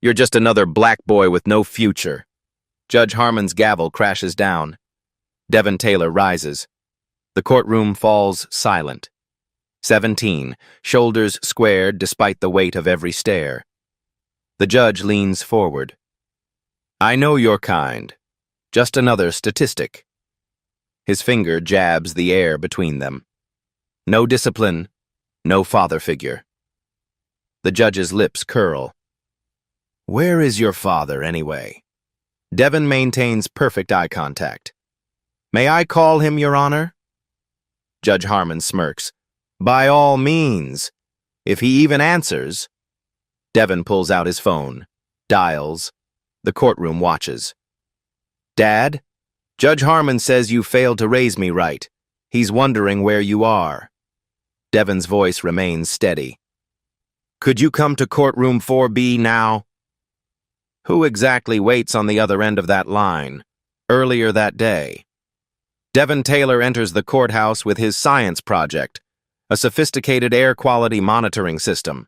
You're just another black boy with no future. Judge Harmon's gavel crashes down. Devin Taylor rises. The courtroom falls silent. 17, shoulders squared despite the weight of every stare. The judge leans forward. I know your kind. Just another statistic. His finger jabs the air between them. No discipline, no father figure. The judge's lips curl. Where is your father, anyway? Devin maintains perfect eye contact. May I call him, Your Honor? Judge Harmon smirks. By all means. If he even answers. Devin pulls out his phone, dials. The courtroom watches. Dad, Judge Harmon says you failed to raise me right. He's wondering where you are. Devin's voice remains steady. Could you come to courtroom 4B now? Who exactly waits on the other end of that line? Earlier that day. Devin Taylor enters the courthouse with his science project, a sophisticated air quality monitoring system.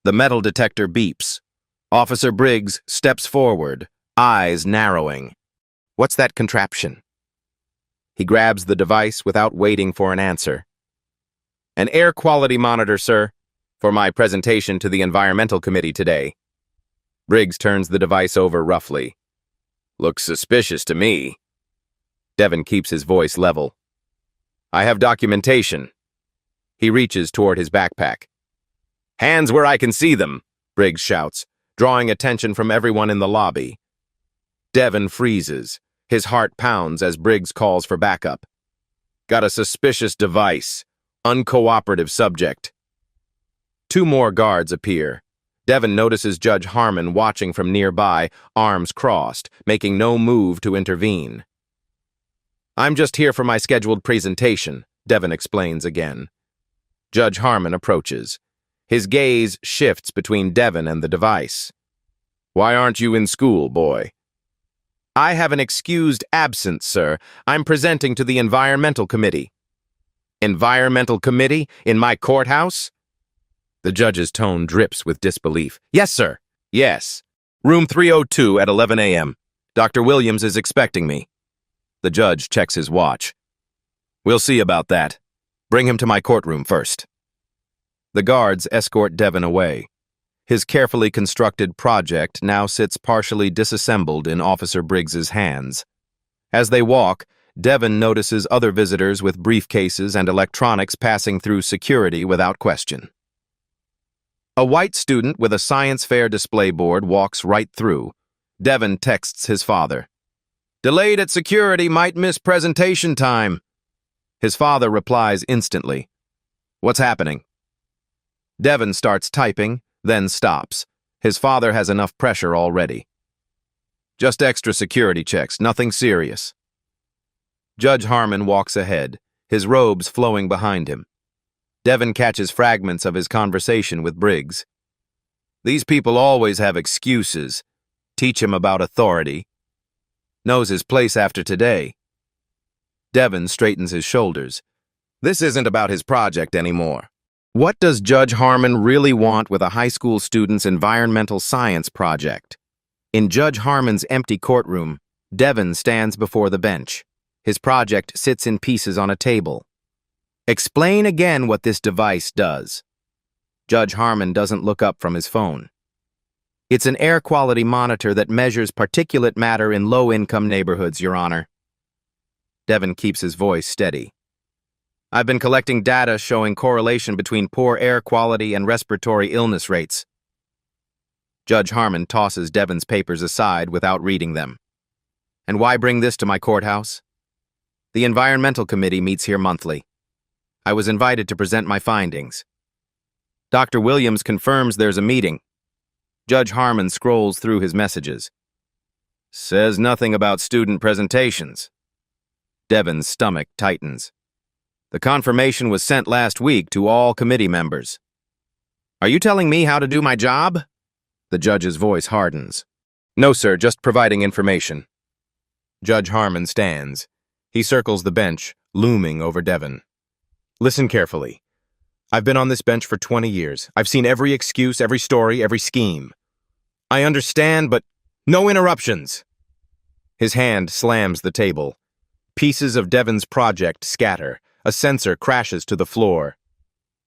The metal detector beeps. Officer Briggs steps forward, eyes narrowing. What's that contraption? He grabs the device without waiting for an answer. An air quality monitor, sir, for my presentation to the Environmental Committee today. Briggs turns the device over roughly. Looks suspicious to me. Devin keeps his voice level. I have documentation. He reaches toward his backpack. Hands where I can see them, Briggs shouts, drawing attention from everyone in the lobby. Devin freezes. His heart pounds as Briggs calls for backup. Got a suspicious device. Uncooperative subject. Two more guards appear. Devin notices Judge Harmon watching from nearby, arms crossed, making no move to intervene. I'm just here for my scheduled presentation, Devin explains again. Judge Harmon approaches. His gaze shifts between Devin and the device. Why aren't you in school, boy? I have an excused absence, sir. I'm presenting to the Environmental Committee. Environmental Committee? In my courthouse? The judge's tone drips with disbelief. Yes, sir. Yes. Room 302 at 11 a.m. Dr. Williams is expecting me. The judge checks his watch. We'll see about that. Bring him to my courtroom first. The guards escort Devin away. His carefully constructed project now sits partially disassembled in Officer Briggs's hands. As they walk, Devin notices other visitors with briefcases and electronics passing through security without question. A white student with a science fair display board walks right through. Devin texts his father. Delayed at security, might miss presentation time. His father replies instantly. What's happening? Devin starts typing, then stops. His father has enough pressure already. Just extra security checks, nothing serious. Judge Harmon walks ahead, his robes flowing behind him. Devin catches fragments of his conversation with Briggs. These people always have excuses. Teach him about authority. Knows his place after today. Devin straightens his shoulders. This isn't about his project anymore. What does Judge Harmon really want with a high school student's environmental science project? In Judge Harmon's empty courtroom, Devin stands before the bench. His project sits in pieces on a table. Explain again what this device does. Judge Harmon doesn't look up from his phone. It's an air quality monitor that measures particulate matter in low-income neighborhoods, Your Honor. Devin keeps his voice steady. I've been collecting data showing correlation between poor air quality and respiratory illness rates. Judge Harmon tosses Devin's papers aside without reading them. And why bring this to my courthouse? The Environmental Committee meets here monthly. I was invited to present my findings. Dr. Williams confirms there's a meeting. Judge Harmon scrolls through his messages. Says nothing about student presentations. Devin's stomach tightens. The confirmation was sent last week to all committee members. Are you telling me how to do my job? The judge's voice hardens. No, sir, just providing information. Judge Harmon stands. He circles the bench, looming over Devin. Listen carefully. I've been on this bench for 20 years. I've seen every excuse, every story, every scheme. I understand, but no interruptions. His hand slams the table. Pieces of Devon's project scatter. A sensor crashes to the floor.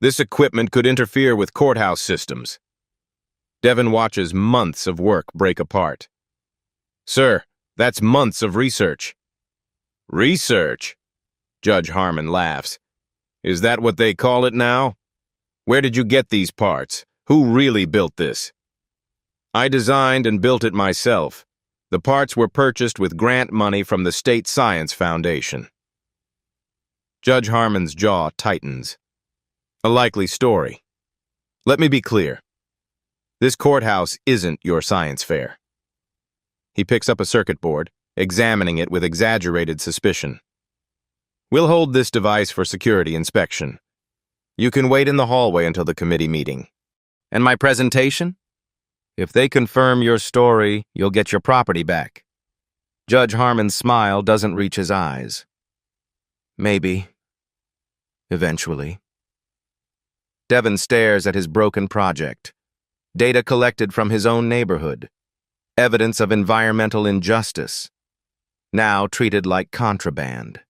This equipment could interfere with courthouse systems. Devon watches months of work break apart. Sir, that's months of research. Research? Judge Harmon laughs. Is that what they call it now? Where did you get these parts? Who really built this? I designed and built it myself. The parts were purchased with grant money from the State Science Foundation. Judge Harmon's jaw tightens. A likely story. Let me be clear. This courthouse isn't your science fair. He picks up a circuit board, examining it with exaggerated suspicion. We'll hold this device for security inspection. You can wait in the hallway until the committee meeting. And my presentation? If they confirm your story, you'll get your property back. Judge Harmon's smile doesn't reach his eyes. Maybe. Eventually. Devon stares at his broken project. Data collected from his own neighborhood. Evidence of environmental injustice. Now treated like contraband.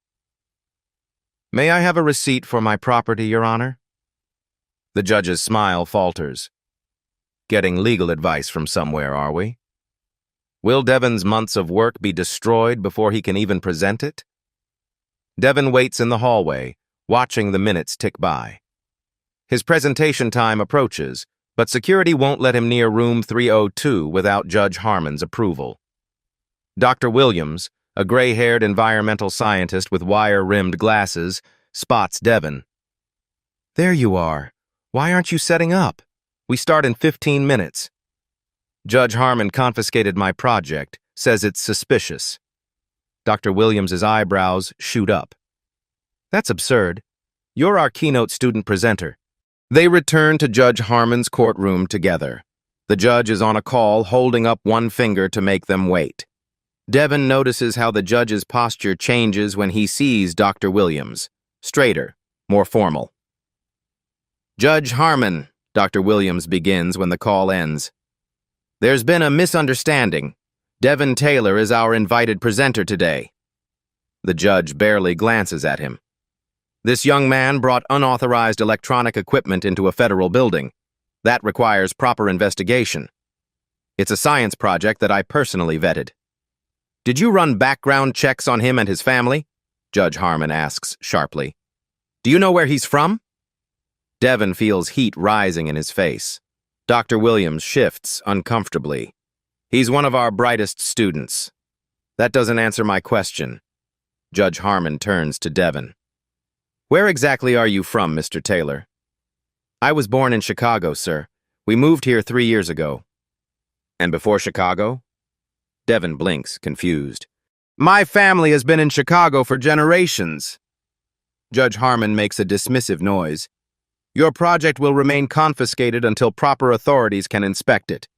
May I have a receipt for my property, Your Honor? The judge's smile falters. Getting legal advice from somewhere, are we? Will Devon's months of work be destroyed before he can even present it? Devon waits in the hallway, watching the minutes tick by. His presentation time approaches, but security won't let him near room 302 without Judge Harmon's approval. Dr. Williams, a gray-haired environmental scientist with wire-rimmed glasses, spots Devon. There you are. Why aren't you setting up? We start in 15 minutes. Judge Harmon confiscated my project, says it's suspicious. Dr. Williams's eyebrows shoot up. That's absurd. You're our keynote student presenter. They return to Judge Harmon's courtroom together. The judge is on a call, holding up one finger to make them wait. Devon notices how the judge's posture changes when he sees Dr. Williams. Straighter, more formal. Judge Harmon, Dr. Williams begins when the call ends. There's been a misunderstanding. Devon Taylor is our invited presenter today. The judge barely glances at him. This young man brought unauthorized electronic equipment into a federal building. That requires proper investigation. It's a science project that I personally vetted. Did you run background checks on him and his family? Judge Harmon asks sharply. Do you know where he's from? Devon feels heat rising in his face. Dr. Williams shifts uncomfortably. He's one of our brightest students. That doesn't answer my question. Judge Harmon turns to Devon. Where exactly are you from, Mr. Taylor? I was born in Chicago, sir. We moved here 3 years ago. And before Chicago? Devon blinks, confused. My family has been in Chicago for generations. Judge Harmon makes a dismissive noise. Your project will remain confiscated until proper authorities can inspect it.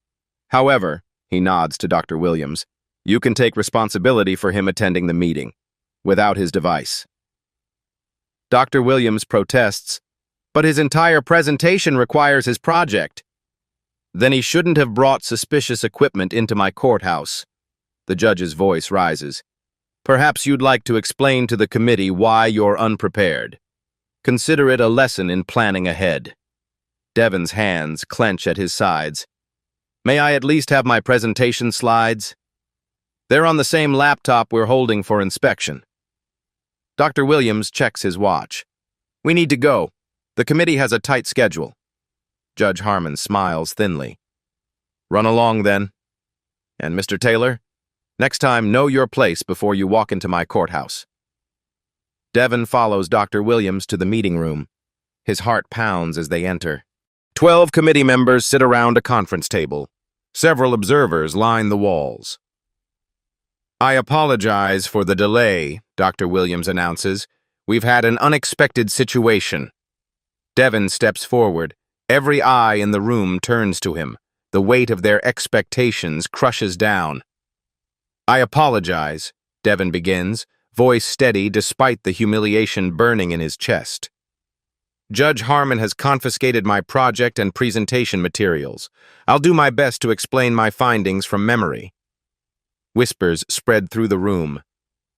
However, he nods to Dr. Williams, you can take responsibility for him attending the meeting, without his device. Dr. Williams protests, but his entire presentation requires his project. Then he shouldn't have brought suspicious equipment into my courthouse. The judge's voice rises. Perhaps you'd like to explain to the committee why you're unprepared. Consider it a lesson in planning ahead. Devon's hands clench at his sides. May I at least have my presentation slides? They're on the same laptop we're holding for inspection. Dr. Williams checks his watch. We need to go. The committee has a tight schedule. Judge Harmon smiles thinly. Run along, then. And Mr. Taylor, next time know your place before you walk into my courthouse. Devon follows Dr. Williams to the meeting room. His heart pounds as they enter. 12 committee members sit around a conference table. Several observers line the walls. I apologize for the delay, Dr. Williams announces. We've had an unexpected situation. Devon steps forward. Every eye in the room turns to him. The weight of their expectations crushes down. I apologize, Devon begins, voice steady despite the humiliation burning in his chest. Judge Harmon has confiscated my project and presentation materials. I'll do my best to explain my findings from memory. Whispers spread through the room.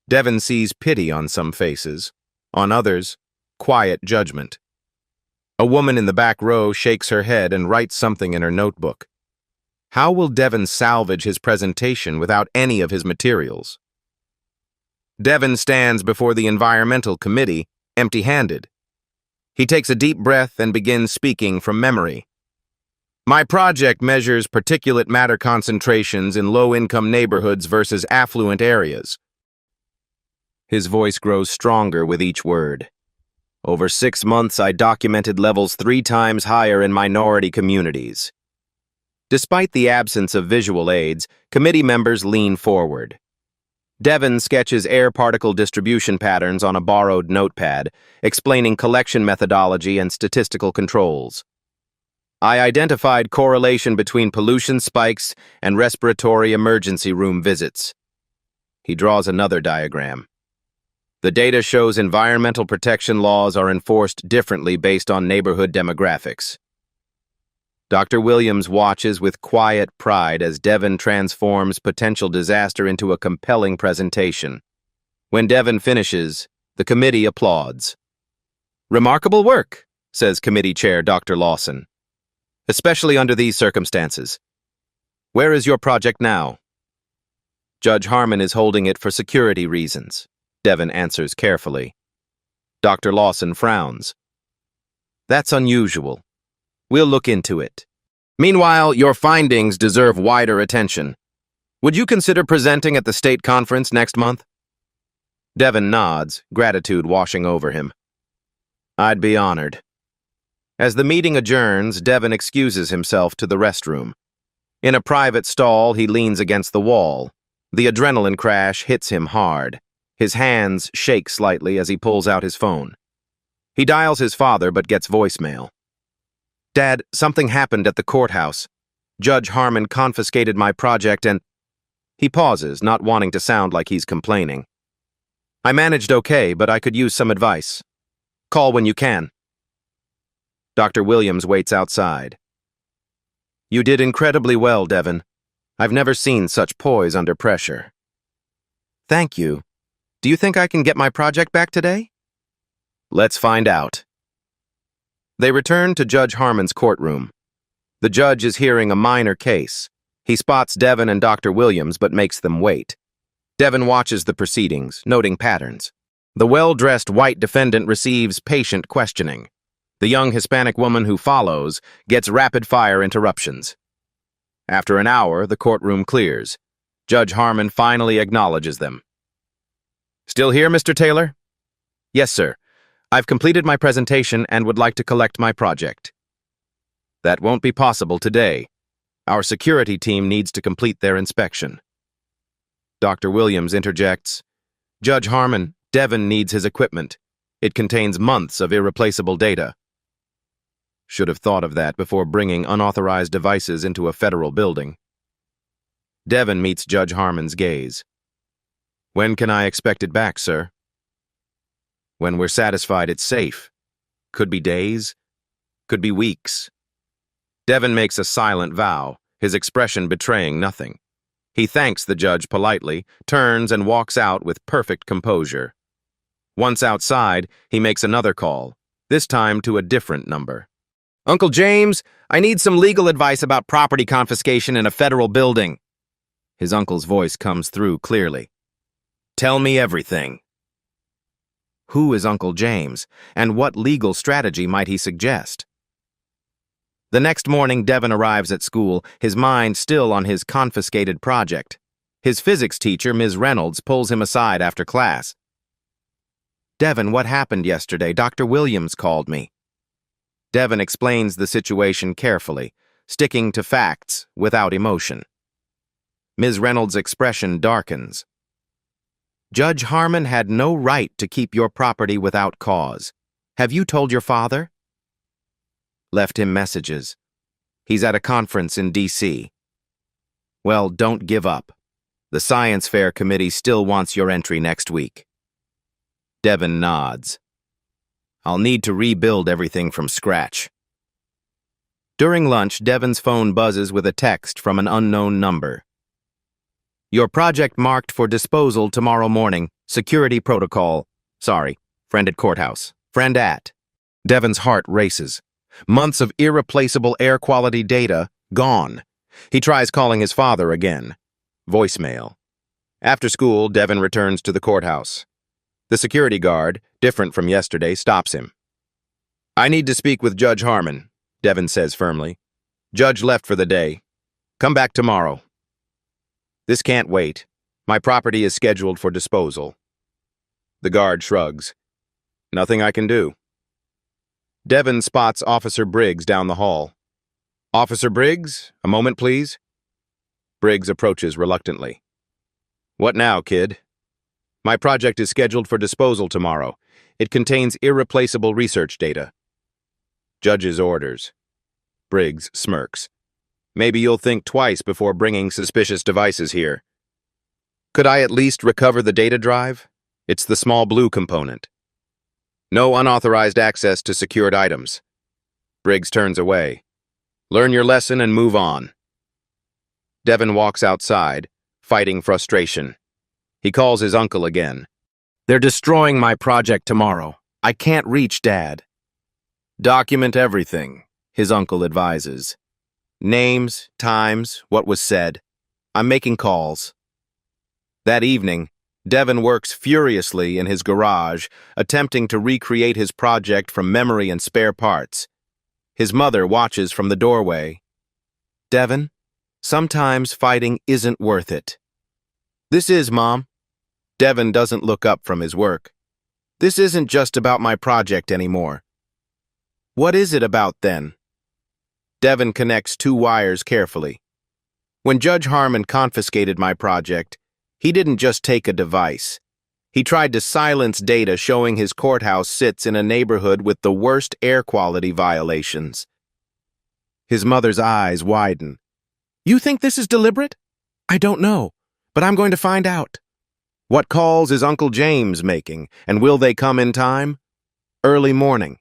Devon sees pity on some faces. On others, quiet judgment. A woman in the back row shakes her head and writes something in her notebook. How will Devon salvage his presentation without any of his materials? Devon stands before the environmental committee, empty-handed. He takes a deep breath and begins speaking from memory. My project measures particulate matter concentrations in low-income neighborhoods versus affluent areas. His voice grows stronger with each word. Over 6 months, I documented levels 3 times higher in minority communities. Despite the absence of visual aids, committee members lean forward. Devon sketches air particle distribution patterns on a borrowed notepad, explaining collection methodology and statistical controls. I identified correlation between pollution spikes and respiratory emergency room visits. He draws another diagram. The data shows environmental protection laws are enforced differently based on neighborhood demographics. Dr. Williams watches with quiet pride as Devon transforms potential disaster into a compelling presentation. When Devon finishes, the committee applauds. Remarkable work, says committee chair Dr. Lawson. Especially under these circumstances. Where is your project now? Judge Harmon is holding it for security reasons, Devon answers carefully. Dr. Lawson frowns. That's unusual. We'll look into it. Meanwhile, your findings deserve wider attention. Would you consider presenting at the state conference next month? Devon nods, gratitude washing over him. I'd be honored. As the meeting adjourns, Devon excuses himself to the restroom. In a private stall, he leans against the wall. The adrenaline crash hits him hard. His hands shake slightly as he pulls out his phone. He dials his father but gets voicemail. Dad, something happened at the courthouse. Judge Harmon confiscated my project and... He pauses, not wanting to sound like he's complaining. I managed okay, but I could use some advice. Call when you can. Dr. Williams waits outside. You did incredibly well, Devon. I've never seen such poise under pressure. Thank you. Do you think I can get my project back today? Let's find out. They return to Judge Harmon's courtroom. The judge is hearing a minor case. He spots Devon and Dr. Williams but makes them wait. Devon watches the proceedings, noting patterns. The well-dressed white defendant receives patient questioning. The young Hispanic woman who follows gets rapid-fire interruptions. After an hour, the courtroom clears. Judge Harmon finally acknowledges them. Still here, Mr. Taylor? Yes, sir. I've completed my presentation and would like to collect my project. That won't be possible today. Our security team needs to complete their inspection. Dr. Williams interjects. Judge Harmon, Devon needs his equipment. It contains months of irreplaceable data. Should have thought of that before bringing unauthorized devices into a federal building. Devon meets Judge Harmon's gaze. When can I expect it back, sir? When we're satisfied it's safe. Could be days, could be weeks. Devon makes a silent vow, his expression betraying nothing. He thanks the judge politely, turns and walks out with perfect composure. Once outside, he makes another call, this time to a different number. Uncle James, I need some legal advice about property confiscation in a federal building. His uncle's voice comes through clearly. Tell me everything. Who is Uncle James, and what legal strategy might he suggest? The next morning, Devon arrives at school, his mind still on his confiscated project. His physics teacher, Ms. Reynolds, pulls him aside after class. Devon, what happened yesterday? Dr. Williams called me. Devon explains the situation carefully, sticking to facts without emotion. Ms. Reynolds' expression darkens. Judge Harmon had no right to keep your property without cause. Have you told your father? Left him messages. He's at a conference in D.C. Well, don't give up. The Science Fair Committee still wants your entry next week. Devon nods. I'll need to rebuild everything from scratch. During lunch, Devon's phone buzzes with a text from an unknown number. Your project marked for disposal tomorrow morning. Security protocol. Sorry. Friend at courthouse. Friend at. Devon's heart races. Months of irreplaceable air quality data gone. He tries calling his father again. Voicemail. After school, Devon returns to the courthouse. The security guard, different from yesterday, stops him. I need to speak with Judge Harmon, Devon says firmly. Judge left for the day. Come back tomorrow. This can't wait. My property is scheduled for disposal. The guard shrugs. Nothing I can do. Devon spots Officer Briggs down the hall. Officer Briggs, a moment, please. Briggs approaches reluctantly. What now, kid? My project is scheduled for disposal tomorrow. It contains irreplaceable research data. Judge's orders. Briggs smirks. Maybe you'll think twice before bringing suspicious devices here. Could I at least recover the data drive? It's the small blue component. No unauthorized access to secured items. Briggs turns away. Learn your lesson and move on. Devon walks outside, fighting frustration. He calls his uncle again. They're destroying my project tomorrow. I can't reach Dad. Document everything, his uncle advises. Names, times, what was said. I'm making calls. That evening, Devon works furiously in his garage, attempting to recreate his project from memory and spare parts. His mother watches from the doorway. Devon, sometimes fighting isn't worth it. This is, Mom. Devon doesn't look up from his work. This isn't just about my project anymore. What is it about then? Devon connects two wires carefully. When Judge Harmon confiscated my project, he didn't just take a device. He tried to silence data showing his courthouse sits in a neighborhood with the worst air quality violations. His mother's eyes widen. You think this is deliberate? I don't know, but I'm going to find out. What calls is Uncle James making, and will they come in time? Early morning.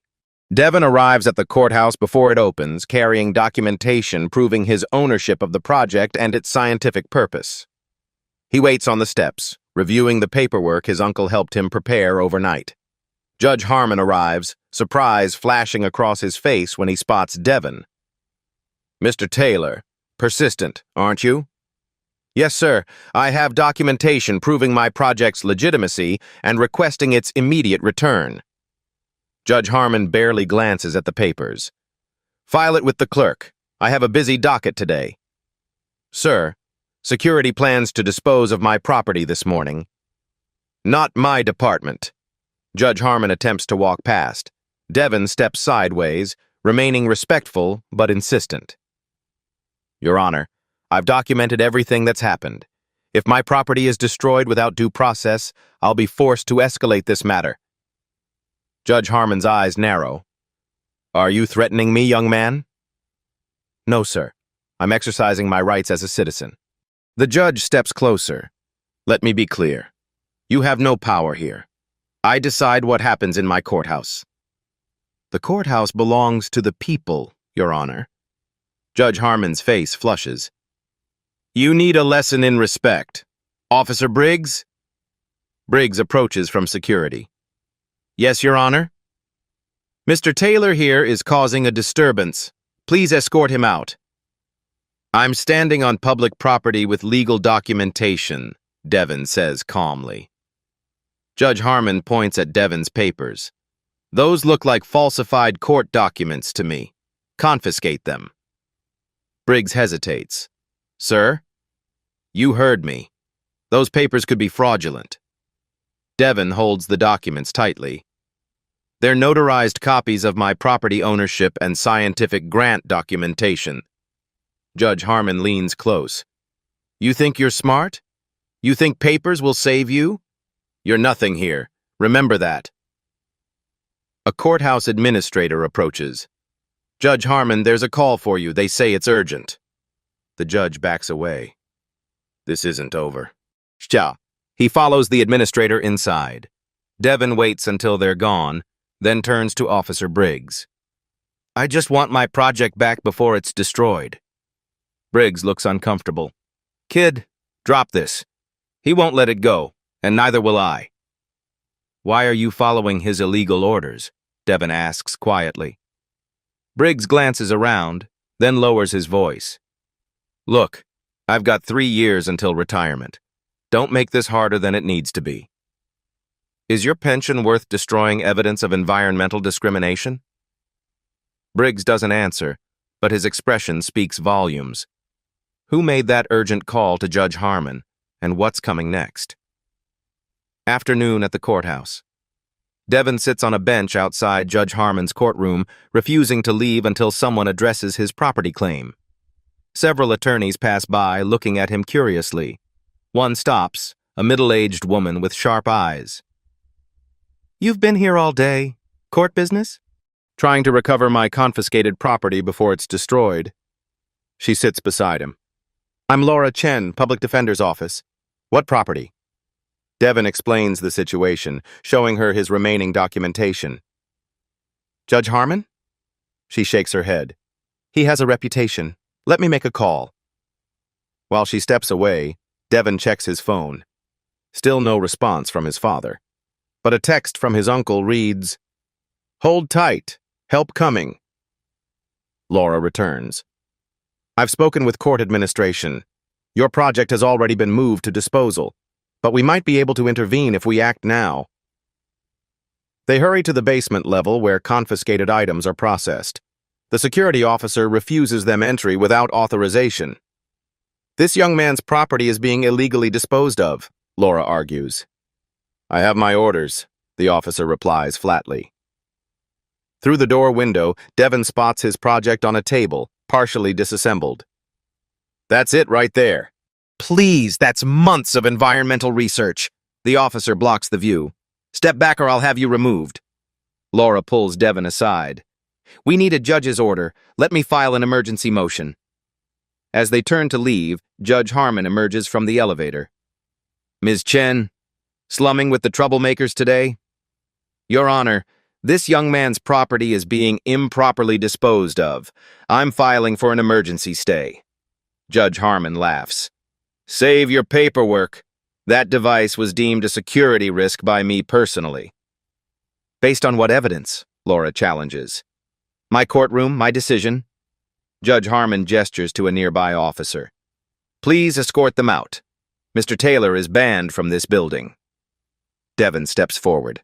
Devon arrives at the courthouse before it opens, carrying documentation proving his ownership of the project and its scientific purpose. He waits on the steps, reviewing the paperwork his uncle helped him prepare overnight. Judge Harmon arrives, surprise flashing across his face when he spots Devon. Mr. Taylor, persistent, aren't you? Yes, sir. I have documentation proving my project's legitimacy and requesting its immediate return. Judge Harmon barely glances at the papers. File it with the clerk. I have a busy docket today. Sir, security plans to dispose of my property this morning. Not my department. Judge Harmon attempts to walk past. Devon steps sideways, remaining respectful but insistent. Your Honor, I've documented everything that's happened. If my property is destroyed without due process, I'll be forced to escalate this matter. Judge Harmon's eyes narrow. Are you threatening me, young man? No, sir. I'm exercising my rights as a citizen. The judge steps closer. Let me be clear. You have no power here. I decide what happens in my courthouse. The courthouse belongs to the people, Your Honor. Judge Harmon's face flushes. You need a lesson in respect. Officer Briggs? Briggs approaches from security. Yes, Your Honor? Mr. Taylor here is causing a disturbance. Please escort him out. I'm standing on public property with legal documentation, Devon says calmly. Judge Harmon points at Devon's papers. Those look like falsified court documents to me. Confiscate them. Briggs hesitates. Sir? You heard me. Those papers could be fraudulent. Devon holds the documents tightly. They're notarized copies of my property ownership and scientific grant documentation. Judge Harmon leans close. You think you're smart? You think papers will save you? You're nothing here. Remember that. A courthouse administrator approaches. Judge Harmon, there's a call for you. They say it's urgent. The judge backs away. This isn't over. He follows the administrator inside. Devon waits until they're gone, then turns to Officer Briggs. I just want my project back before it's destroyed. Briggs looks uncomfortable. Kid, drop this. He won't let it go, and neither will I. Why are you following his illegal orders? Devon asks quietly. Briggs glances around, then lowers his voice. Look, I've got 3 years until retirement. Don't make this harder than it needs to be. Is your pension worth destroying evidence of environmental discrimination? Briggs doesn't answer, but his expression speaks volumes. Who made that urgent call to Judge Harmon, and what's coming next? Afternoon at the courthouse. Devon sits on a bench outside Judge Harmon's courtroom, refusing to leave until someone addresses his property claim. Several attorneys pass by, looking at him curiously. One stops, a middle-aged woman with sharp eyes. You've been here all day. Court business? Trying to recover my confiscated property before it's destroyed. She sits beside him. I'm Laura Chen, Public Defender's Office. What property? Devon explains the situation, showing her his remaining documentation. Judge Harmon? She shakes her head. He has a reputation. Let me make a call. While she steps away, Devon checks his phone. Still no response from his father. But a text from his uncle reads, Hold tight. Help coming. Laura returns. I've spoken with court administration. Your project has already been moved to disposal, but we might be able to intervene if we act now. They hurry to the basement level where confiscated items are processed. The security officer refuses them entry without authorization. This young man's property is being illegally disposed of, Laura argues. I have my orders, the officer replies flatly. Through the door window, Devon spots his project on a table, partially disassembled. That's it right there. Please, that's months of environmental research. The officer blocks the view. Step back or I'll have you removed. Laura pulls Devon aside. We need a judge's order. Let me file an emergency motion. As they turn to leave, Judge Harmon emerges from the elevator. Ms. Chen, slumming with the troublemakers today? Your Honor, this young man's property is being improperly disposed of. I'm filing for an emergency stay. Judge Harmon laughs. Save your paperwork. That device was deemed a security risk by me personally. Based on what evidence? Laura challenges. My courtroom, my decision. Judge Harmon gestures to a nearby officer. Please escort them out. Mr. Taylor is banned from this building. Devon steps forward.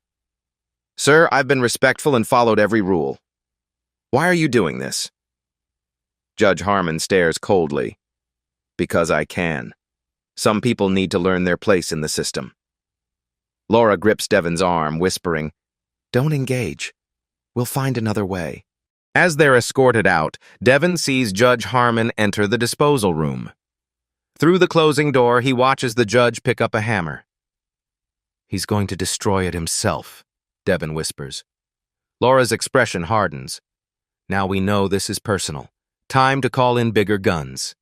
Sir, I've been respectful and followed every rule. Why are you doing this? Judge Harmon stares coldly. Because I can. Some people need to learn their place in the system. Laura grips Devon's arm, whispering, Don't engage. We'll find another way. As they're escorted out, Devon sees Judge Harmon enter the disposal room. Through the closing door, he watches the judge pick up a hammer. He's going to destroy it himself, Devon whispers. Laura's expression hardens. Now we know this is personal. Time to call in bigger guns.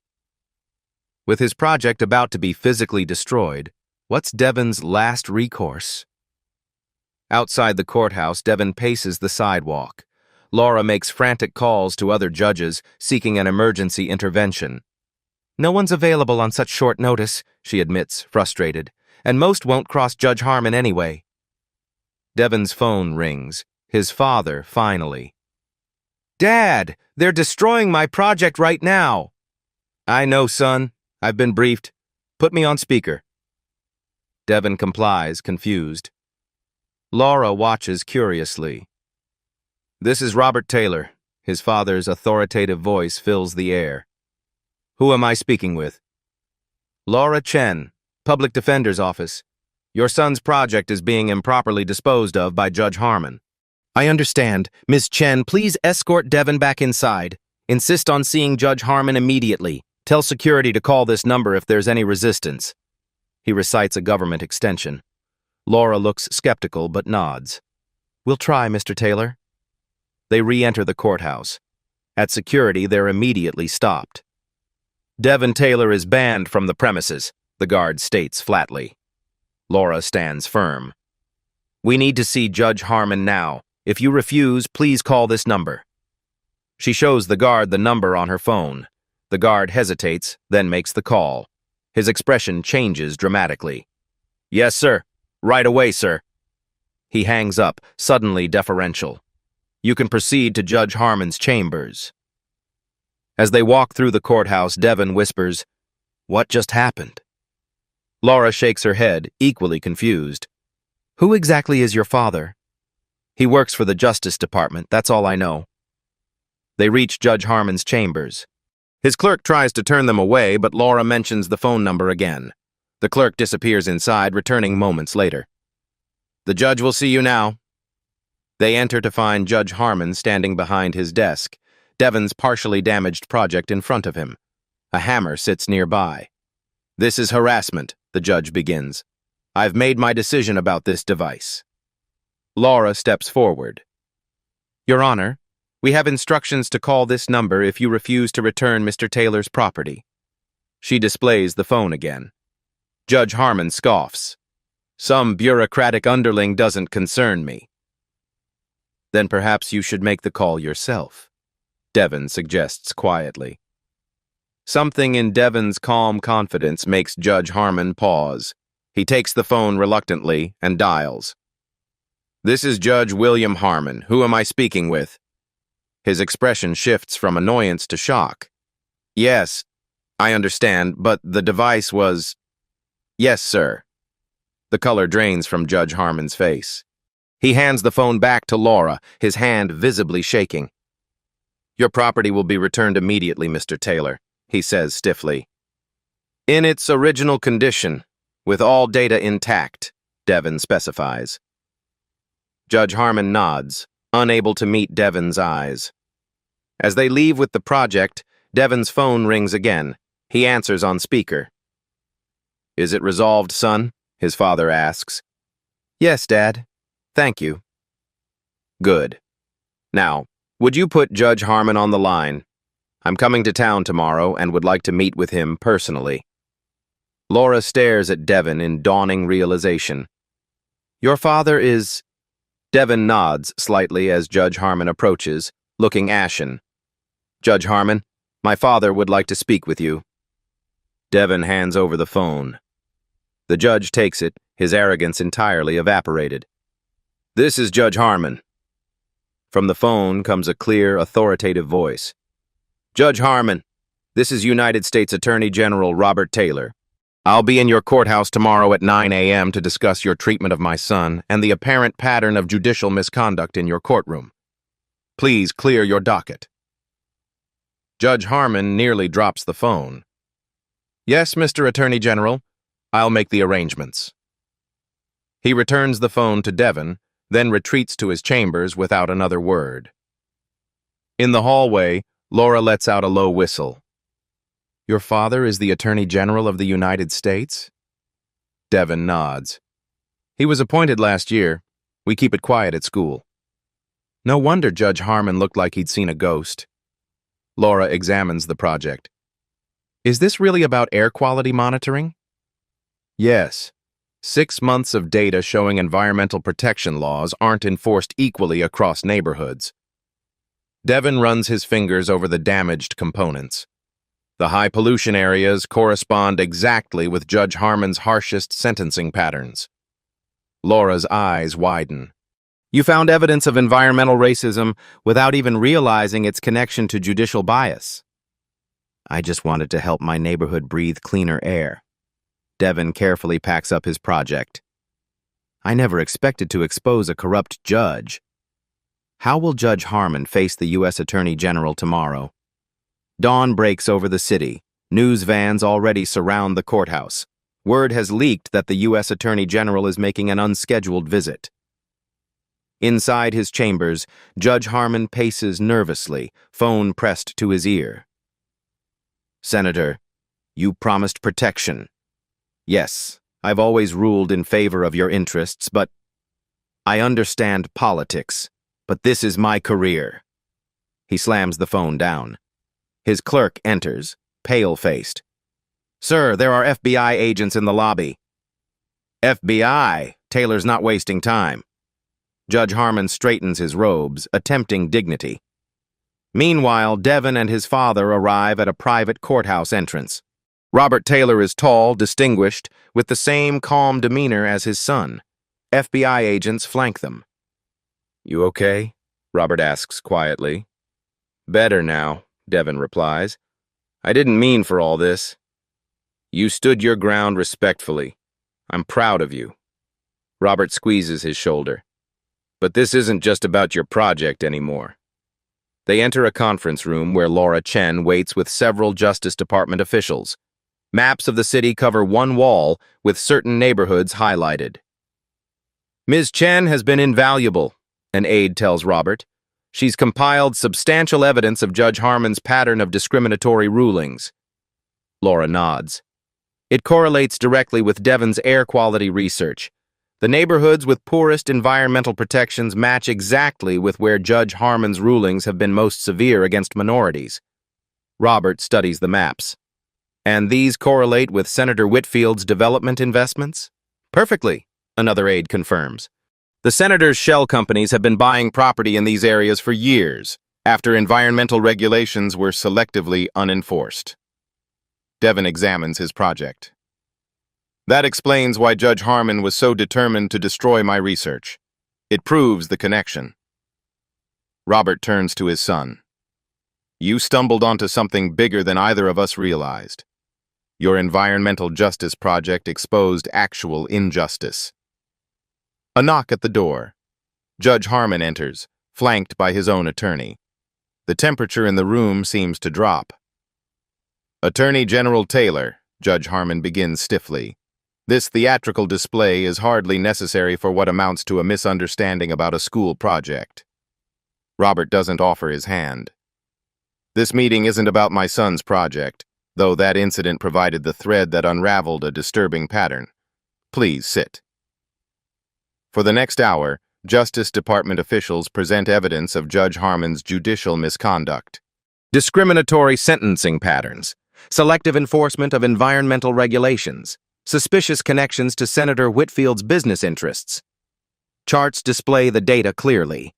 With his project about to be physically destroyed, what's Devon's last recourse? Outside the courthouse, Devon paces the sidewalk. Laura makes frantic calls to other judges, seeking an emergency intervention. No one's available on such short notice, she admits, frustrated, and most won't cross Judge Harmon anyway. Devon's phone rings. His father, finally. Dad, they're destroying my project right now. I know, son. I've been briefed. Put me on speaker. Devon complies, confused. Laura watches curiously. This is Robert Taylor. His father's authoritative voice fills the air. Who am I speaking with? Laura Chen, Public Defender's Office. Your son's project is being improperly disposed of by Judge Harmon. I understand. Ms. Chen, please escort Devon back inside. Insist on seeing Judge Harmon immediately. Tell security to call this number if there's any resistance. He recites a government extension. Laura looks skeptical but nods. We'll try, Mr. Taylor. They re-enter the courthouse. At security, they're immediately stopped. Devon Taylor is banned from the premises, the guard states flatly. Laura stands firm. We need to see Judge Harmon now. If you refuse, please call this number. She shows the guard the number on her phone. The guard hesitates, then makes the call. His expression changes dramatically. Yes, sir. Right away, sir. He hangs up, suddenly deferential. You can proceed to Judge Harmon's chambers. As they walk through the courthouse, Devon whispers, What just happened? Laura shakes her head, equally confused. Who exactly is your father? He works for the Justice Department, that's all I know. They reach Judge Harmon's chambers. His clerk tries to turn them away, but Laura mentions the phone number again. The clerk disappears inside, returning moments later. The judge will see you now. They enter to find Judge Harmon standing behind his desk, Devon's partially damaged project in front of him. A hammer sits nearby. This is harassment, the judge begins. I've made my decision about this device. Laura steps forward. Your Honor, we have instructions to call this number if you refuse to return Mr. Taylor's property. She displays the phone again. Judge Harmon scoffs. Some bureaucratic underling doesn't concern me. Then perhaps you should make the call yourself, Devon suggests quietly. Something in Devon's calm confidence makes Judge Harmon pause. He takes the phone reluctantly and dials. This is Judge William Harmon. Who am I speaking with? His expression shifts from annoyance to shock. Yes, I understand, but the device was... Yes, sir. The color drains from Judge Harmon's face. He hands the phone back to Laura, his hand visibly shaking. Your property will be returned immediately, Mr. Taylor, he says stiffly. In its original condition, with all data intact, Devon specifies. Judge Harmon nods, unable to meet Devon's eyes. As they leave with the project, Devon's phone rings again. He answers on speaker. Is it resolved, son? His father asks. Yes, Dad. Thank you. Good. Now, would you put Judge Harmon on the line? I'm coming to town tomorrow and would like to meet with him personally. Laura stares at Devon in dawning realization. Your father is... Devon nods slightly as Judge Harmon approaches, looking ashen. Judge Harmon, my father would like to speak with you. Devon hands over the phone. The judge takes it, his arrogance entirely evaporated. This is Judge Harmon. From the phone comes a clear, authoritative voice. Judge Harmon, this is United States Attorney General Robert Taylor. I'll be in your courthouse tomorrow at 9 a.m. to discuss your treatment of my son and the apparent pattern of judicial misconduct in your courtroom. Please clear your docket. Judge Harmon nearly drops the phone. Yes, Mr. Attorney General, I'll make the arrangements. He returns the phone to Devon, then retreats to his chambers without another word. In the hallway, Laura lets out a low whistle. Your father is the Attorney General of the United States? Devon nods. He was appointed last year. We keep it quiet at school. No wonder Judge Harmon looked like he'd seen a ghost. Laura examines the project. Is this really about air quality monitoring? Yes. 6 months of data showing environmental protection laws aren't enforced equally across neighborhoods. Devon runs his fingers over the damaged components. The high pollution areas correspond exactly with Judge Harmon's harshest sentencing patterns. Laura's eyes widen. You found evidence of environmental racism without even realizing its connection to judicial bias. I just wanted to help my neighborhood breathe cleaner air. Devon carefully packs up his project. I never expected to expose a corrupt judge. How will Judge Harmon face the U.S. Attorney General tomorrow? Dawn breaks over the city. News vans already surround the courthouse. Word has leaked that the U.S. Attorney General is making an unscheduled visit. Inside his chambers, Judge Harmon paces nervously, phone pressed to his ear. Senator, you promised protection. Yes, I've always ruled in favor of your interests, but I understand politics, but this is my career. He slams the phone down. His clerk enters, pale-faced. Sir, there are FBI agents in the lobby. FBI? Taylor's not wasting time. Judge Harmon straightens his robes, attempting dignity. Meanwhile, Devon and his father arrive at a private courthouse entrance. Robert Taylor is tall, distinguished, with the same calm demeanor as his son. FBI agents flank them. "You okay?" Robert asks quietly. "Better now," Devon replies. "I didn't mean for all this. You stood your ground respectfully. I'm proud of you." Robert squeezes his shoulder. "But this isn't just about your project anymore." They enter a conference room where Laura Chen waits with several Justice Department officials. Maps of the city cover one wall, with certain neighborhoods highlighted. "Ms. Chen has been invaluable," an aide tells Robert. "She's compiled substantial evidence of Judge Harmon's pattern of discriminatory rulings." Laura nods. "It correlates directly with Devon's air quality research. The neighborhoods with poorest environmental protections match exactly with where Judge Harmon's rulings have been most severe against minorities." Robert studies the maps. "And these correlate with Senator Whitfield's development investments?" "Perfectly," another aide confirms. "The senator's shell companies have been buying property in these areas for years, after environmental regulations were selectively unenforced." Devon examines his project. "That explains why Judge Harmon was so determined to destroy my research. It proves the connection." Robert turns to his son. "You stumbled onto something bigger than either of us realized. Your environmental justice project exposed actual injustice." A knock at the door. Judge Harmon enters, flanked by his own attorney. The temperature in the room seems to drop. "Attorney General Taylor," Judge Harmon begins stiffly. "This theatrical display is hardly necessary for what amounts to a misunderstanding about a school project." Robert doesn't offer his hand. "This meeting isn't about my son's project, though that incident provided the thread that unraveled a disturbing pattern. Please sit." For the next hour, Justice Department officials present evidence of Judge Harmon's judicial misconduct. Discriminatory sentencing patterns, selective enforcement of environmental regulations, suspicious connections to Senator Whitfield's business interests. Charts display the data clearly.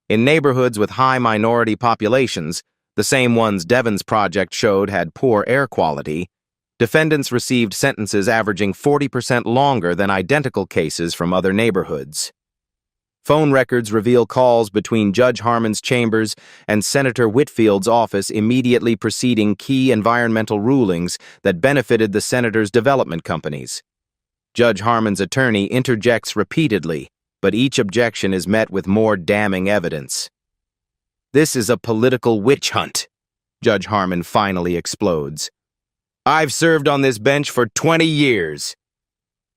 In neighborhoods with high minority populations, the same ones Devon's project showed had poor air quality, defendants received sentences averaging 40% longer than identical cases from other neighborhoods. Phone records reveal calls between Judge Harmon's chambers and Senator Whitfield's office immediately preceding key environmental rulings that benefited the senator's development companies. Judge Harmon's attorney interjects repeatedly, but each objection is met with more damning evidence. "This is a political witch hunt," Judge Harmon finally explodes. "I've served on this bench for 20 years.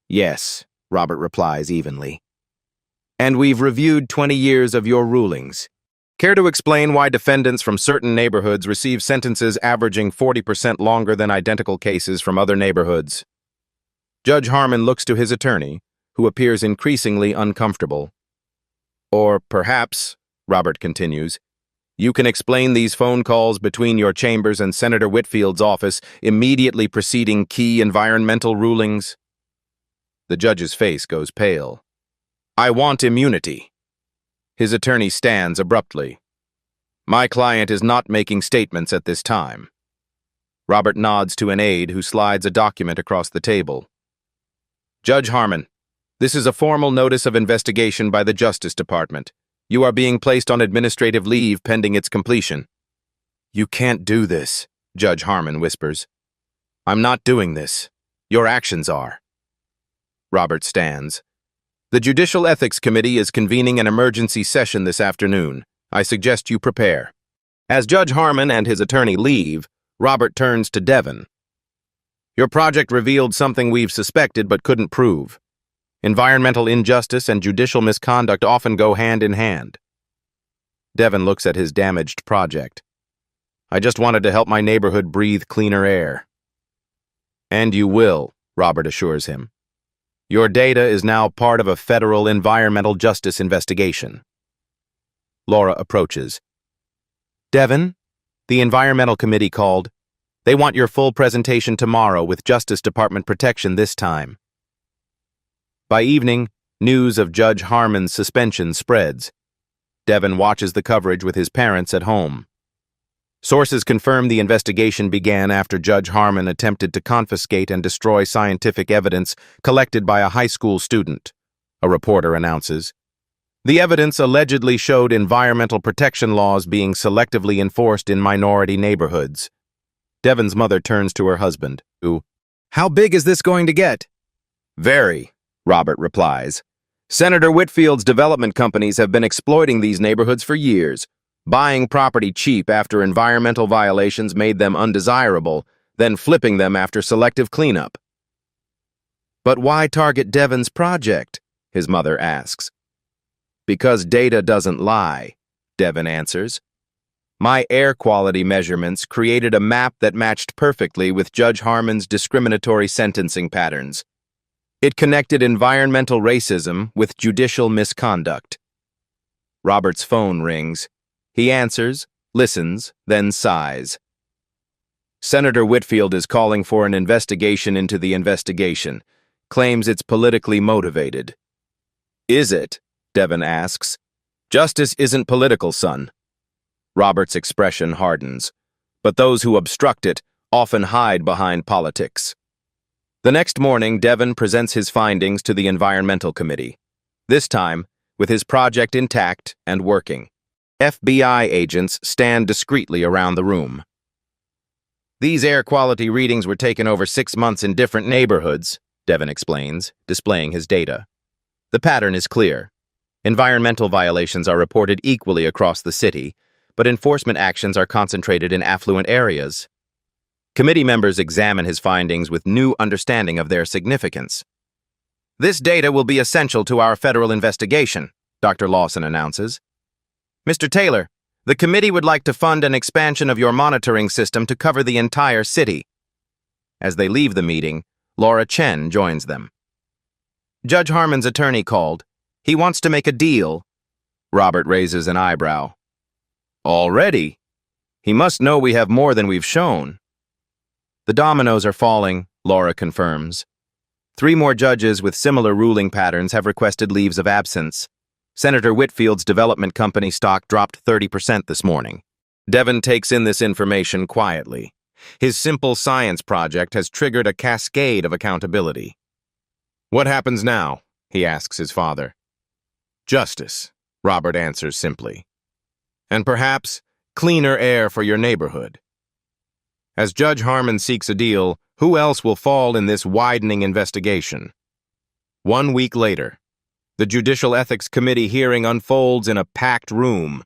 "Yes," Robert replies evenly. "And we've reviewed 20 years of your rulings. Care to explain why defendants from certain neighborhoods receive sentences averaging 40% longer than identical cases from other neighborhoods?" Judge Harmon looks to his attorney, who appears increasingly uncomfortable. "Or perhaps," Robert continues, "you can explain these phone calls between your chambers and Senator Whitfield's office immediately preceding key environmental rulings." The judge's face goes pale. "I want immunity." His attorney stands abruptly. "My client is not making statements at this time." Robert nods to an aide who slides a document across the table. "Judge Harmon, this is a formal notice of investigation by the Justice Department. You are being placed on administrative leave pending its completion." "You can't do this," Judge Harmon whispers. "I'm not doing this. Your actions are." Robert stands. "The Judicial Ethics Committee is convening an emergency session this afternoon. I suggest you prepare." As Judge Harmon and his attorney leave, Robert turns to Devon. "Your project revealed something we've suspected but couldn't prove. Environmental injustice and judicial misconduct often go hand in hand." Devon looks at his damaged project. "I just wanted to help my neighborhood breathe cleaner air." "And you will," Robert assures him. "Your data is now part of a federal environmental justice investigation." Laura approaches. "Devon, the Environmental Committee called. They want your full presentation tomorrow with Justice Department protection this time." By evening, News of Judge Harmon's suspension spreads. Devin watches the coverage with his parents at home. Sources confirm the investigation began after Judge Harmon attempted to confiscate and destroy scientific evidence collected by a high school student, a reporter announces. The evidence allegedly showed environmental protection laws being selectively enforced in minority neighborhoods. Devin's mother turns to her husband, who, "How big is this going to get?" "Very," Robert replies. "Senator Whitfield's development companies have been exploiting these neighborhoods for years, buying property cheap after environmental violations made them undesirable, then flipping them after selective cleanup." "But why target Devin's project?" his mother asks. "Because data doesn't lie," Devin answers. "My air quality measurements created a map that matched perfectly with Judge Harmon's discriminatory sentencing patterns. It connected environmental racism with judicial misconduct." Robert's phone rings. He answers, listens, then sighs. "Senator Whitfield is calling for an investigation into the investigation, claims it's politically motivated." "Is it?" Devin asks. "Justice isn't political, son." Robert's expression hardens, but those who obstruct it often hide behind politics. The next morning, Devin presents his findings to the Environmental Committee, this time with his project intact and working. FBI agents stand discreetly around the room. "These air quality readings were taken over 6 months in different neighborhoods," Devin explains, displaying his data. "The pattern is clear. Environmental violations are reported equally across the city, but enforcement actions are concentrated in affluent areas." Committee members examine his findings with new understanding of their significance. "This data will be essential to our federal investigation," Dr. Lawson announces. "Mr. Taylor, the committee would like to fund an expansion of your monitoring system to cover the entire city." As they leave the meeting, Laura Chen joins them. "Judge Harmon's attorney called. He wants to make a deal." Robert raises an eyebrow. "Already? He must know we have more than we've shown." "The dominoes are falling," Laura confirms. 3 more judges with similar ruling patterns have requested leaves of absence. Senator Whitfield's development company stock dropped 30% this morning. Devin takes in this information quietly. His simple science project has triggered a cascade of accountability. "What happens now?" he asks his father. "Justice," Robert answers simply. "And perhaps cleaner air for your neighborhood." As Judge Harmon seeks a deal, who else will fall in this widening investigation? 1 week later, the Judicial Ethics Committee hearing unfolds in a packed room.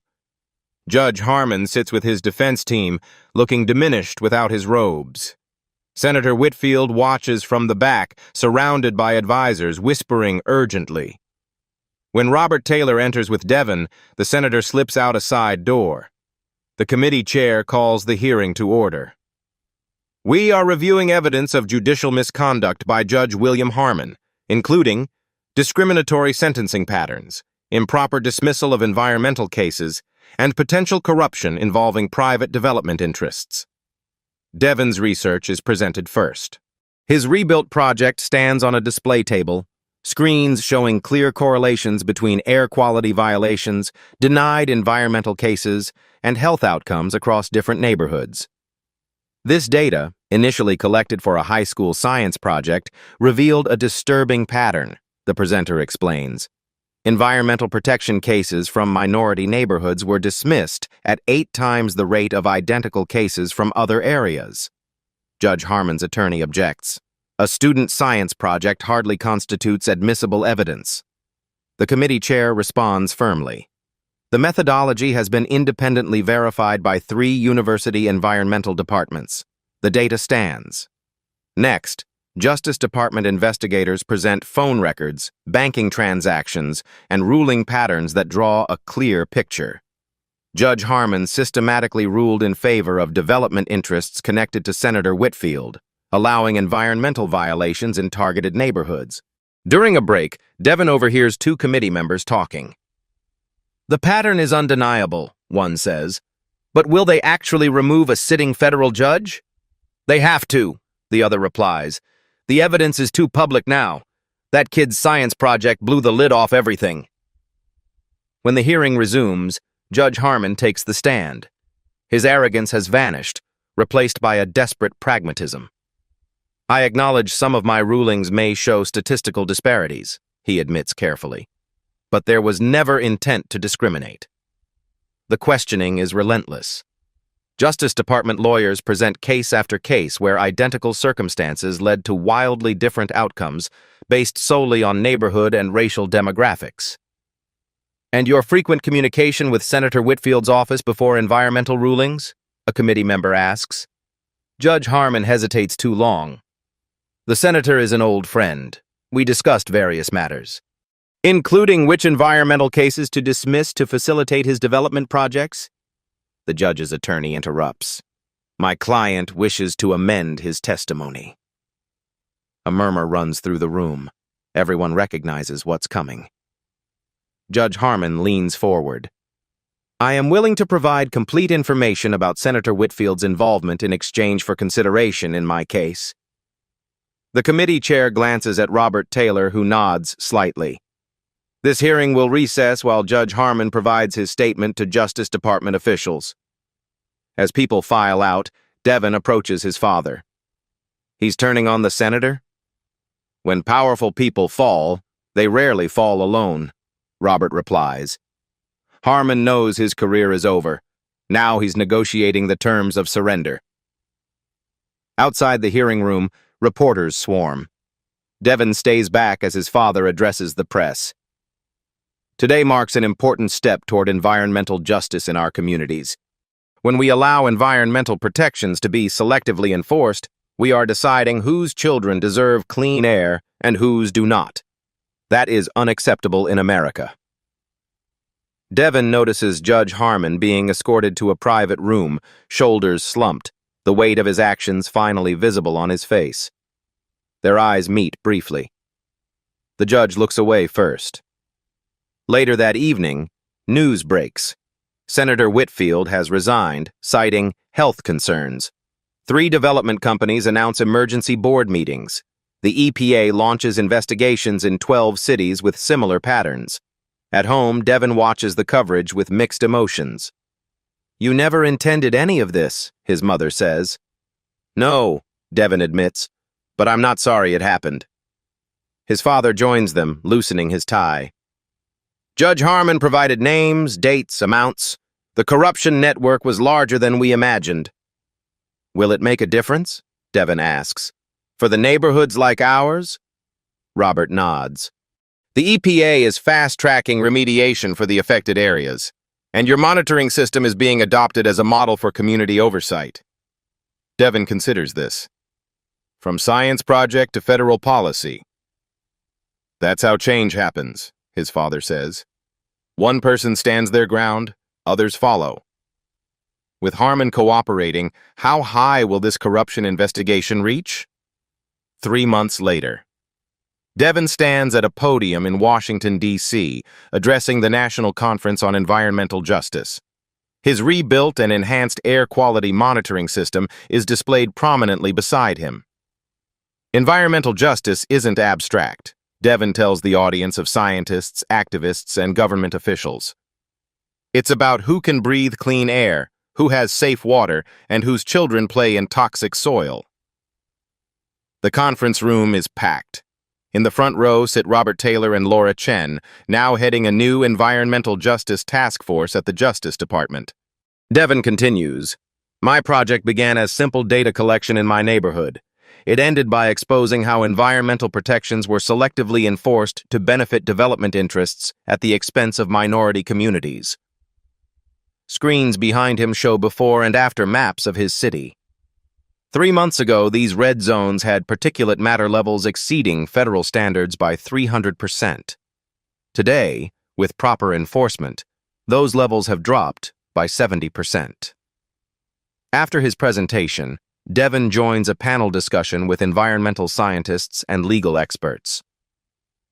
Judge Harmon sits with his defense team, looking diminished without his robes. Senator Whitfield watches from the back, surrounded by advisors, whispering urgently. When Robert Taylor enters with Devin, the senator slips out a side door. The committee chair calls the hearing to order. "We are reviewing evidence of judicial misconduct by Judge William Harmon, including discriminatory sentencing patterns, improper dismissal of environmental cases, and potential corruption involving private development interests." Devin's research is presented first. His rebuilt project stands on a display table, screens showing clear correlations between air quality violations, denied environmental cases, and health outcomes across different neighborhoods. This data, initially collected for a high school science project, revealed a disturbing pattern, the presenter explains. Environmental protection cases from minority neighborhoods were dismissed at 8 times the rate of identical cases from other areas. Judge Harmon's attorney objects. A student science project hardly constitutes admissible evidence. The committee chair responds firmly. The methodology has been independently verified by 3 university environmental departments. The data stands. Next, Justice Department investigators present phone records, banking transactions, and ruling patterns that draw a clear picture. Judge Harmon systematically ruled in favor of development interests connected to Senator Whitfield, allowing environmental violations in targeted neighborhoods. During a break, Devin overhears 2 committee members talking. "The pattern is undeniable," one says, "but will they actually remove a sitting federal judge?" "They have to," the other replies. "The evidence is too public now. That kid's science project blew the lid off everything. When the hearing resumes, Judge Harmon takes the stand. His arrogance has vanished, replaced by a desperate pragmatism. I acknowledge some of my rulings may show statistical disparities, he admits carefully. But there was never intent to discriminate. The questioning is relentless. Justice Department lawyers present case after case where identical circumstances led to wildly different outcomes based solely on neighborhood and racial demographics. And your frequent communication with Senator Whitfield's office before environmental rulings? A committee member asks. Judge Harmon hesitates too long. The senator is an old friend. We discussed various matters, including which environmental cases to dismiss to facilitate his development projects. The judge's attorney interrupts. My client wishes to amend his testimony. A murmur runs through the room. Everyone recognizes what's coming. Judge Harmon leans forward. I am willing to provide complete information about Senator Whitfield's involvement in exchange for consideration in my case. The committee chair glances at Robert Taylor, who nods slightly. This hearing will recess while Judge Harmon provides his statement to Justice Department officials. As people file out, Devin approaches his father. He's turning on the senator? When powerful people fall, they rarely fall alone, Robert replies. Harmon knows his career is over. Now he's negotiating the terms of surrender. Outside the hearing room, reporters swarm. Devin stays back as his father addresses the press. Today marks an important step toward environmental justice in our communities. When we allow environmental protections to be selectively enforced, we are deciding whose children deserve clean air and whose do not. That is unacceptable in America. Devin notices Judge Harmon being escorted to a private room, shoulders slumped, the weight of his actions finally visible on his face. Their eyes meet briefly. The judge looks away first. Later that evening, news breaks. Senator Whitfield has resigned, citing health concerns. 3 development companies announce emergency board meetings. The EPA launches investigations in 12 cities with similar patterns. At home, Devin watches the coverage with mixed emotions. You never intended any of this, his mother says. No, Devin admits, but I'm not sorry it happened. His father joins them, loosening his tie. Judge Harmon provided names, dates, amounts. The corruption network was larger than we imagined. Will it make a difference? Devin asks. For the neighborhoods like ours? Robert nods. The EPA is fast-tracking remediation for the affected areas, and your monitoring system is being adopted as a model for community oversight. Devin considers this. From science project to federal policy. That's how change happens, his father says. One person stands their ground, others follow. With Harmon cooperating, how high will this corruption investigation reach? 3 months later. Devin stands at a podium in Washington, D.C., addressing the National Conference on Environmental Justice. His rebuilt and enhanced air quality monitoring system is displayed prominently beside him. Environmental justice isn't abstract, Devin tells the audience of scientists, activists, and government officials. It's about who can breathe clean air, who has safe water, and whose children play in toxic soil. The conference room is packed. In the front row sit Robert Taylor and Laura Chen, now heading a new environmental justice task force at the Justice Department. Devin continues, My project began as simple data collection in my neighborhood. It ended by exposing how environmental protections were selectively enforced to benefit development interests at the expense of minority communities. Screens behind him show before and after maps of his city. 3 months ago, these red zones had particulate matter levels exceeding federal standards by 300%. Today, with proper enforcement, those levels have dropped by 70%. After his presentation, Devin joins a panel discussion with environmental scientists and legal experts.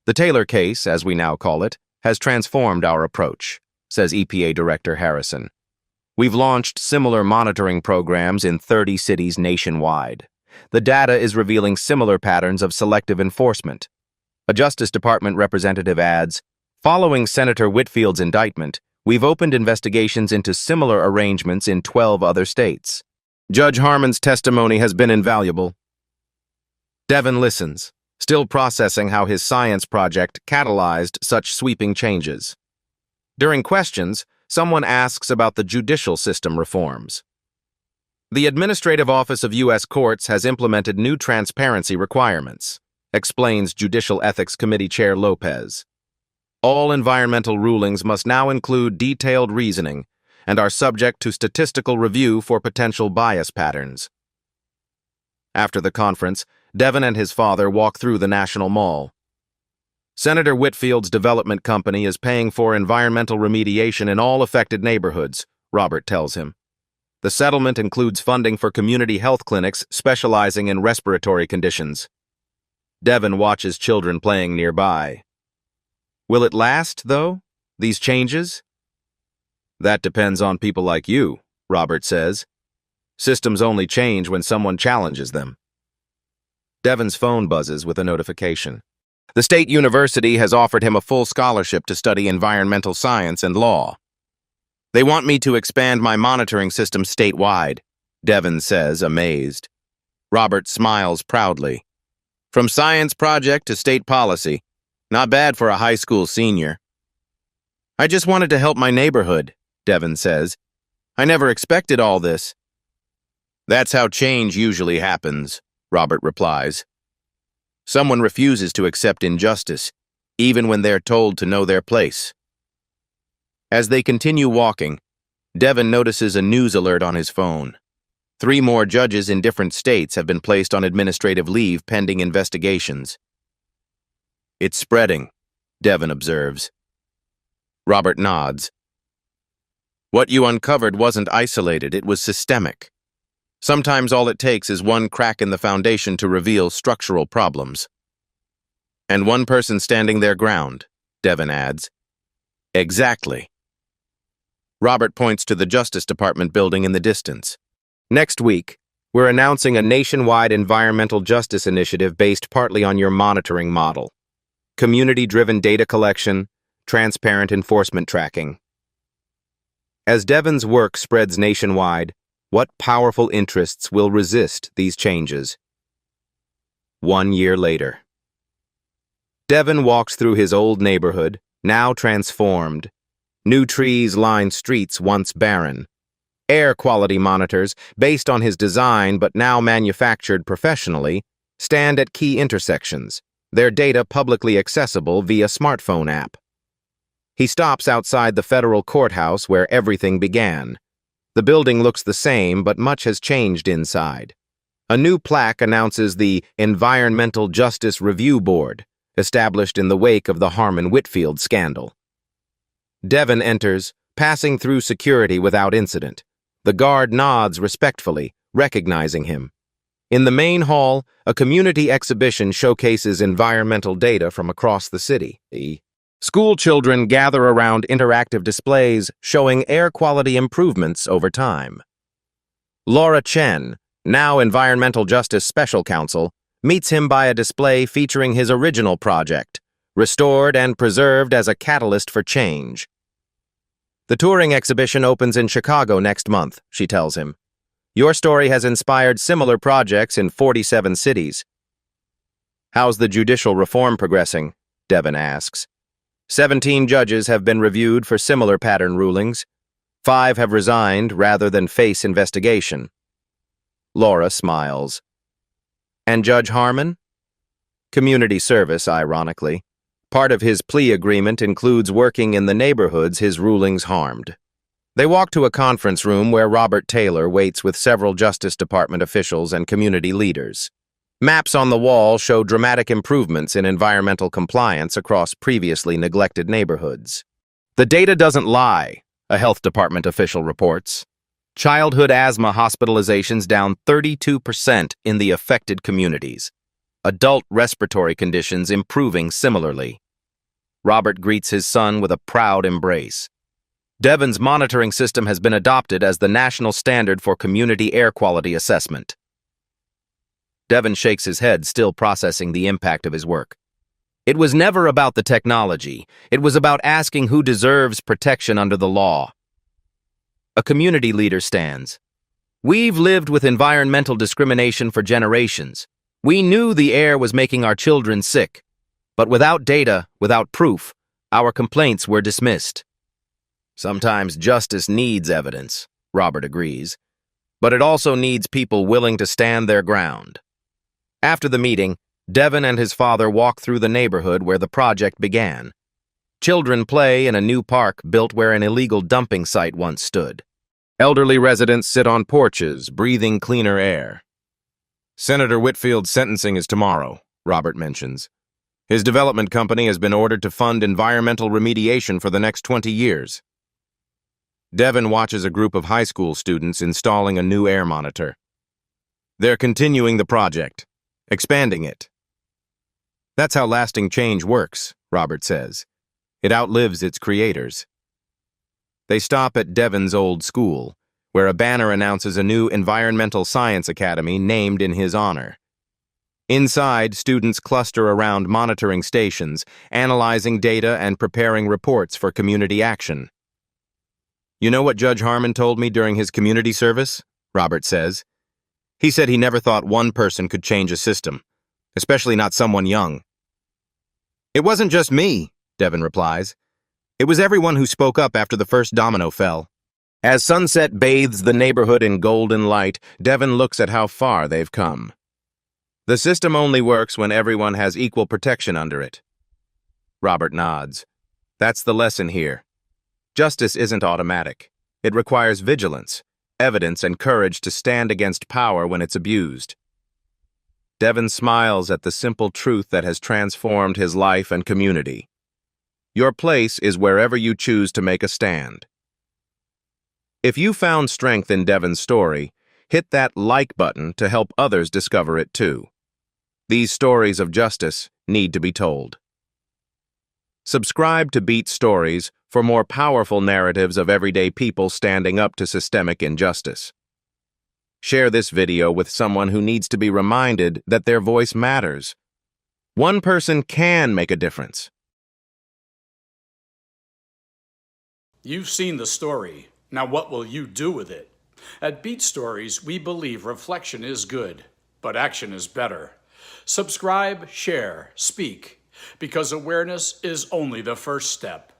The Taylor case, as we now call it, has transformed our approach, says EPA Director Harrison. We've launched similar monitoring programs in 30 cities nationwide. The data is revealing similar patterns of selective enforcement. A Justice Department representative adds, "Following Senator Whitfield's indictment, we've opened investigations into similar arrangements in 12 other states. Judge Harmon's testimony has been invaluable." Devin listens, still processing how his science project catalyzed such sweeping changes. During questions, someone asks about the judicial system reforms. The Administrative Office of U.S. Courts has implemented new transparency requirements, explains Judicial Ethics Committee Chair Lopez. All environmental rulings must now include detailed reasoning and are subject to statistical review for potential bias patterns. After the conference, Devin and his father walk through the National Mall. Senator Whitfield's development company is paying for environmental remediation in all affected neighborhoods, Robert tells him. The settlement includes funding for community health clinics specializing in respiratory conditions. Devin watches children playing nearby. Will it last, though, these changes? That depends on people like you, Robert says. Systems only change when someone challenges them. Devin's phone buzzes with a notification. The state university has offered him a full scholarship to study environmental science and law. They want me to expand my monitoring system statewide, Devin says, amazed. Robert smiles proudly. From science project to state policy, not bad for a high school senior. I just wanted to help my neighborhood, Devin says. I never expected all this. That's how change usually happens, Robert replies. Someone refuses to accept injustice, even when they're told to know their place. As they continue walking, Devin notices a news alert on his phone. 3 more judges in different states have been placed on administrative leave pending investigations. It's spreading, Devin observes. Robert nods. What you uncovered wasn't isolated, it was systemic. Sometimes all it takes is one crack in the foundation to reveal structural problems. And one person standing their ground, Devin adds. Exactly. Robert points to the Justice Department building in the distance. Next week, we're announcing a nationwide environmental justice initiative based partly on your monitoring model. Community-driven data collection, transparent enforcement tracking. As Devin's work spreads nationwide, what powerful interests will resist these changes? 1 year later. Devin walks through his old neighborhood, now transformed. New trees line streets once barren. Air quality monitors, based on his design but now manufactured professionally, stand at key intersections, their data publicly accessible via smartphone app. He stops outside the federal courthouse where everything began. The building looks the same, but much has changed inside. A new plaque announces the Environmental Justice Review Board, established in the wake of the Harmon-Whitfield scandal. Devin enters, passing through security without incident. The guard nods respectfully, recognizing him. In the main hall, a community exhibition showcases environmental data from across the city. School children gather around interactive displays showing air quality improvements over time. Laura Chen, now Environmental Justice Special Counsel, meets him by a display featuring his original project, restored and preserved as a catalyst for change. The touring exhibition opens in Chicago next month, she tells him. Your story has inspired similar projects in 47 cities. How's the judicial reform progressing? Devin asks. 17 judges have been reviewed for similar pattern rulings. 5 have resigned rather than face investigation. Laura smiles. And Judge Harmon? Community service, ironically. Part of his plea agreement includes working in the neighborhoods his rulings harmed. They walk to a conference room where Robert Taylor waits with several Justice Department officials and community leaders. Maps on the wall show dramatic improvements in environmental compliance across previously neglected neighborhoods. The data doesn't lie, a health department official reports. Childhood asthma hospitalizations down 32% in the affected communities. Adult respiratory conditions improving similarly. Robert greets his son with a proud embrace. Devin's monitoring system has been adopted as the national standard for community air quality assessment. Devin shakes his head, still processing the impact of his work. It was never about the technology. It was about asking who deserves protection under the law. A community leader stands. We've lived with environmental discrimination for generations. We knew the air was making our children sick. But without data, without proof, our complaints were dismissed. Sometimes justice needs evidence, Robert agrees. But it also needs people willing to stand their ground. After the meeting, Devin and his father walk through the neighborhood where the project began. Children play in a new park built where an illegal dumping site once stood. Elderly residents sit on porches, breathing cleaner air. Senator Whitfield's sentencing is tomorrow, Robert mentions. His development company has been ordered to fund environmental remediation for the next 20 years. Devin watches a group of high school students installing a new air monitor. They're continuing the project, expanding it. That's how lasting change works, Robert says. It outlives its creators. They stop at Devin's old school, where a banner announces a new environmental science academy named in his honor. Inside, students cluster around monitoring stations, analyzing data and preparing reports for community action. You know what Judge Harmon told me during his community service? Robert says. He said he never thought one person could change a system, especially not someone young. It wasn't just me, Devin replies. It was everyone who spoke up after the first domino fell. As sunset bathes the neighborhood in golden light, Devin looks at how far they've come. The system only works when everyone has equal protection under it. Robert nods. That's the lesson here. Justice isn't automatic. It requires vigilance, evidence, and courage to stand against power when it's abused. Devin smiles at the simple truth that has transformed his life and community. Your place is wherever you choose to make a stand. If you found strength in Devin's story, hit that like button to help others discover it too. These stories of justice need to be told. Subscribe to Beat Stories for more powerful narratives of everyday people standing up to systemic injustice. Share this video with someone who needs to be reminded that their voice matters. One person can make a difference. You've seen the story. Now what will you do with it? At Beat Stories, we believe reflection is good, but action is better. Subscribe, share, speak, because awareness is only the first step.